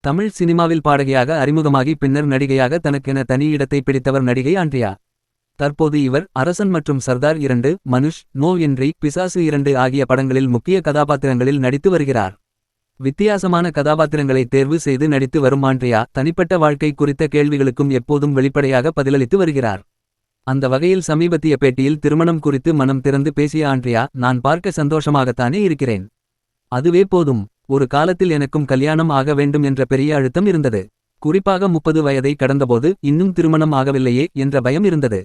தமிழ் சினிமாவில் பாடகியாக அறிமுகமாகி பின்னர் நடிகையாக தனக்கென தனி இடத்தை பிடித்தவர் நடிகை ஆண்ட்ரியா. தற்போது இவர் அரசன் மற்றும் சர்தார் 2, மனுஷ், நோ என்ட்ரி, பிசாசு 2 ஆகிய படங்களில் முக்கிய கதாபாத்திரங்களில் நடித்து வருகிறார். வித்தியாசமான கதாபாத்திரங்களை தேர்வு செய்து நடித்து வரும் ஆண்ட்ரியா தனிப்பட்ட வாழ்க்கை குறித்த கேள்விகளுக்கும் எப்போதும் வெளிப்படையாக பதிலளித்து வருகிறார். அந்த வகையில் சமீபத்திய பேட்டியில் திருமணம் குறித்து மனம் திறந்து பேசிய ஆண்ட்ரியா, நான் பார்க்க சந்தோஷமாகத்தானே இருக்கிறேன். அதுவே போதும். ஒரு காலத்தில் எனக்கும் கல்யாணம் ஆக வேண்டும் என்ற பெரிய அழுத்தம் இருந்தது. குறிப்பாக 30 வயதை கடந்தபோது இன்னும் திருமணம் ஆகவில்லையே என்ற பயம் இருந்தது.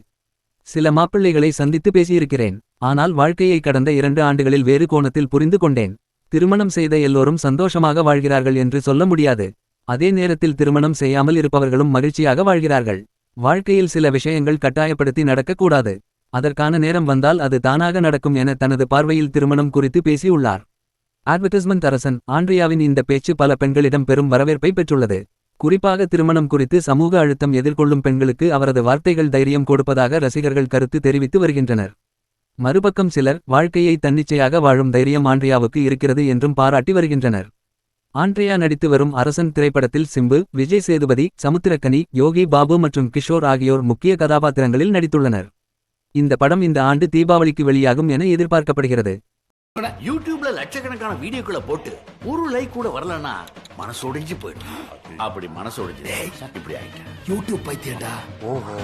சில மாப்பிள்ளைகளை சந்தித்து பேசியிருக்கிறேன். ஆனால் வாழ்க்கையை கடந்த 2 ஆண்டுகளில் வேறு கோணத்தில் புரிந்து கொண்டேன். திருமணம் செய்த எல்லோரும் சந்தோஷமாக வாழ்கிறார்கள் என்று சொல்ல முடியாது. அதே நேரத்தில் திருமணம் செய்யாமல் இருப்பவர்களும் மகிழ்ச்சியாக வாழ்கிறார்கள். வாழ்க்கையில் சில விஷயங்கள் கட்டாயப்படுத்தி நடக்கக்கூடாது. அதற்கான நேரம் வந்தால் அது தானாக நடக்கும் என தனது பார்வையில் திருமணம் குறித்து பேசியுள்ளார். அட்வர்டைஸ்மெண்ட் அரசன் ஆண்ட்ரியாவின் இந்த பேச்சு பல பெண்களிடம் பெரும் வரவேற்பை பெற்றுள்ளது. குறிப்பாக திருமணம் குறித்து சமூக அழுத்தம் எதிர்கொள்ளும் பெண்களுக்கு அவரது வார்த்தைகள் தைரியம் கொடுப்பதாக ரசிகர்கள் கருத்து தெரிவித்து வருகின்றனர். மறுபக்கம் சிலர் வாழ்க்கையை தன்னிச்சையாக வாழும் தைரியம் ஆண்ட்ரியாவுக்கு இருக்கிறது என்றும் பாராட்டி வருகின்றனர். ஆண்ட்ரியா நடித்து வரும் அரசன் திரைப்படத்தில் சிம்பு, விஜய் சேதுபதி, சமுத்திரக்கனி, யோகி பாபு மற்றும் கிஷோர் ஆகியோர் முக்கிய கதாபாத்திரங்களில் நடித்துள்ளனர். இந்த படம் இந்த ஆண்டு தீபாவளிக்கு வெளியாகும் என எதிர்பார்க்கப்படுகிறது. யூடியூப்ல லட்சக்கணக்கான வீடியோக்களை போட்டு ஒரு லைக் கூட வரலன்னா மனசோடிஞ்சு போயிடும். அப்படி மனசோடிஞ்சு இப்படி ஆயிட்டேன். யூடியூப் பைத்தியண்டா. ஓஹோ.